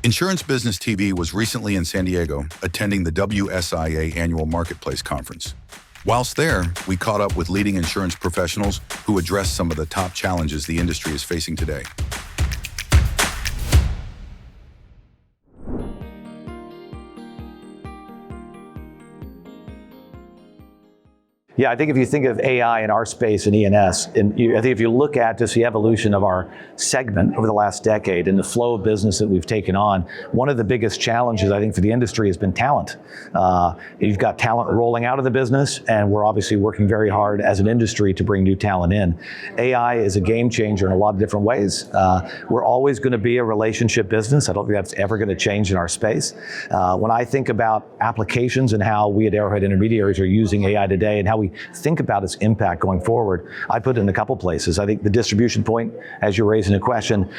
Insurance Business TV was recently in San Diego attending the WSIA Annual Marketplace Conference. Whilst there, we caught up with leading insurance professionals who addressed some of the top challenges the industry is facing today. Yeah, I think if you think of AI in our space in E&S, I think if you look at just the evolution of our segment over the last decade and the flow of business that we've taken on, one of the biggest challenges I think for the industry has been talent. You've got talent rolling out of the business, and we're obviously working very hard as an industry to bring new talent in. AI is a game changer in a lot of different ways. We're always going to be a relationship business. I don't think that's ever going to change in our space. When I think about applications and how we at Arrowhead Intermediaries are using AI today and how we think about its impact going forward, I put it in a couple places. I think the distribution point, as you're raising a question,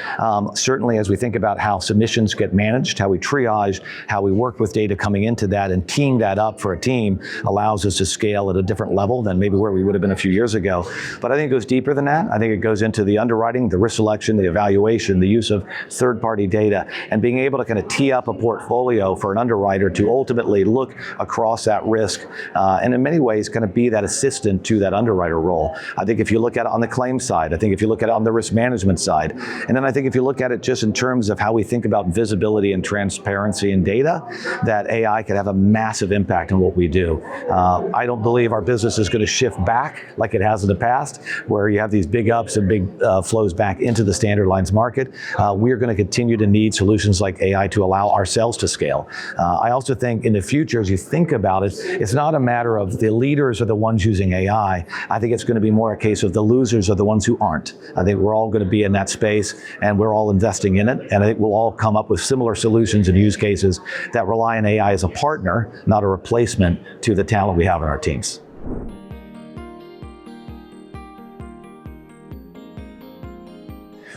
certainly as we think about how submissions get managed, how we triage, how we work with data coming into that and team that up for a team allows us to scale at a different level than maybe where we would have been a few years ago. But I think it goes deeper than that. I think it goes into the underwriting, the risk selection, the evaluation, the use of third-party data, and being able to kind of tee up a portfolio for an underwriter to ultimately look across that risk and in many ways kind of be that assistant to that underwriter role. I think if you look at it on the claims side, I think if you look at it on the risk management side, and then I think if you look at it just in terms of how we think about visibility and transparency and data, that AI could have a massive impact on what we do. I don't believe our business is going to shift back like it has in the past, where you have these big ups and big flows back into the standard lines market. We're going to continue to need solutions like AI to allow ourselves to scale. I also think in the future, as you think about it, it's not a matter of the leaders are the ones using AI. I think it's going to be more a case of the losers are the ones who aren't. I think we're all going to be in that space and we're all investing in it. And I think we'll all come up with similar solutions and use cases that rely on AI as a partner, not a replacement to the talent we have in our teams.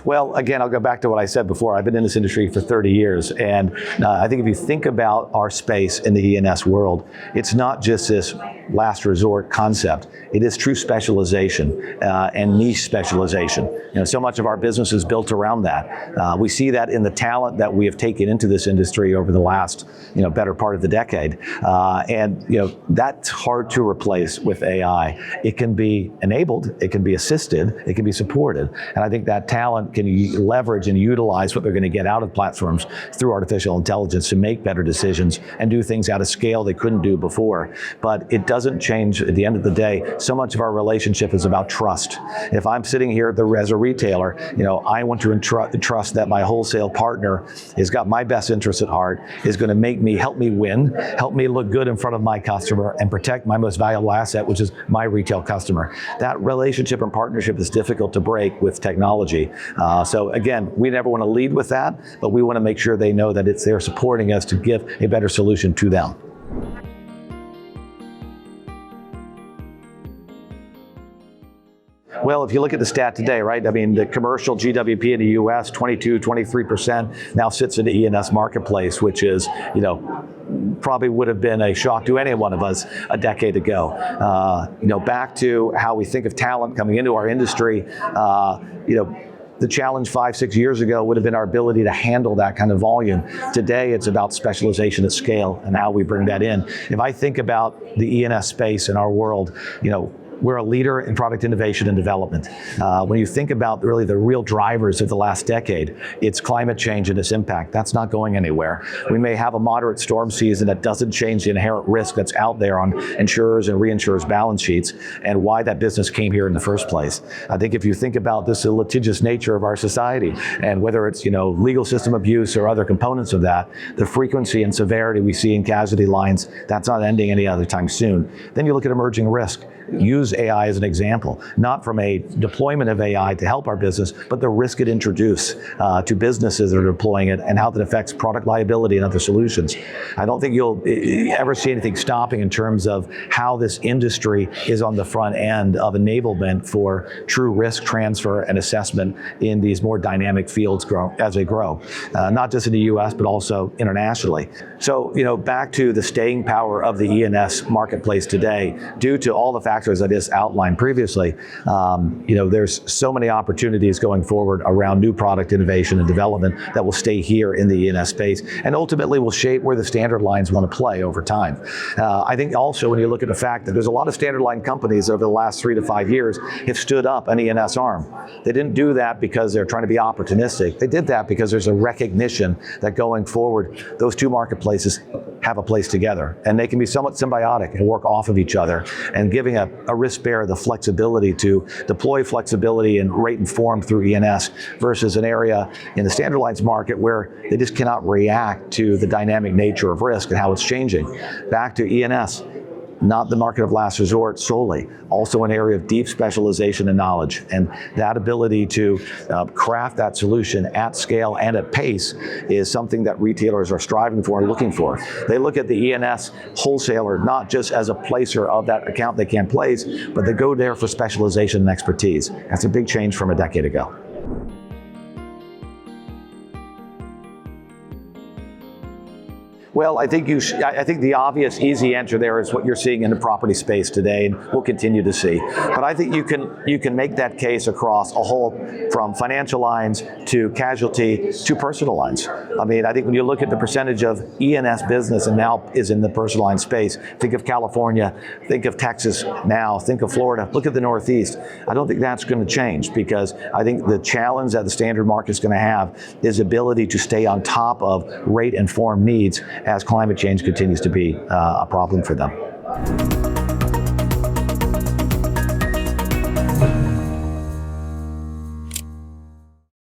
Well, again, I'll go back to what I said before. I've been in this industry for 30 years, and I think if you think about our space in the E&S world, it's not just this last resort concept. It is true specialization and niche specialization. So much of our business is built around that. We see that in the talent that we have taken into this industry over the last, better part of the decade, and that's hard to replace with AI. It can be enabled, it can be assisted, it can be supported, and I think that talent can leverage and utilize what they're going to get out of platforms through artificial intelligence to make better decisions and do things at a scale they couldn't do before. But it doesn't change at the end of the day. So much of our relationship is about trust. If I'm sitting here as a retailer, I want to trust that my wholesale partner has got my best interests at heart, is going to help me win, help me look good in front of my customer, and protect my most valuable asset, which is my retail customer. That relationship and partnership is difficult to break with technology. So again, we never want to lead with that, but we want to make sure they know that it's there supporting us to give a better solution to them. Well, if you look at the stat today, right? I mean, the commercial GWP in the US, 23% now sits in the E&S marketplace, which is, probably would have been a shock to any one of us a decade ago. Back to how we think of talent coming into our industry, the challenge 5-6 years ago would have been our ability to handle that kind of volume. Today, it's about specialization at scale and how we bring that in. If I think about the E&S space in our world, we're a leader in product innovation and development. When you think about really the real drivers of the last decade, it's climate change and its impact. That's not going anywhere. We may have a moderate storm season that doesn't change the inherent risk that's out there on insurers and reinsurers' balance sheets and why that business came here in the first place. I think if you think about this, the litigious nature of our society, and whether it's legal system abuse or other components of that, the frequency and severity we see in casualty lines, that's not ending any other time soon. Then you look at emerging risk. Use AI as an example, not from a deployment of AI to help our business, but the risk it introduces to businesses that are deploying it and how that affects product liability and other solutions. I don't think you'll ever see anything stopping in terms of how this industry is on the front end of enablement for true risk transfer and assessment in these more dynamic fields as they grow, not just in the US, but also internationally. So, back to the staying power of the E&S marketplace today, due to all the factors factors I just outlined previously, there's so many opportunities going forward around new product innovation and development that will stay here in the E&S space and ultimately will shape where the standard lines want to play over time. I think also when you look at the fact that there's a lot of standard line companies over the last 3 to 5 years have stood up an E&S arm. They didn't do that because they're trying to be opportunistic. They did that because there's a recognition that going forward, those two marketplaces have a place together, and they can be somewhat symbiotic and work off of each other, and giving a risk bearer the flexibility to deploy flexibility and rate and form through E&S versus an area in the standard lines market where they just cannot react to the dynamic nature of risk and how it's changing. Back to E&S. Not the market of last resort solely, also an area of deep specialization and knowledge. And that ability to craft that solution at scale and at pace is something that retailers are striving for and looking for. They look at the E&S wholesaler not just as a placer of that account they can't place, but they go there for specialization and expertise. That's a big change from a decade ago. Well, I think the obvious, easy answer there is what you're seeing in the property space today, and we'll continue to see. But I think you can make that case across a whole, from financial lines to casualty to personal lines. I mean, I think when you look at the percentage of E&S business and now is in the personal line space, think of California, think of Texas now, think of Florida, look at the Northeast. I don't think that's going to change, because I think the challenge that the standard market is going to have is ability to stay on top of rate and form needs as climate change continues to be a problem for them.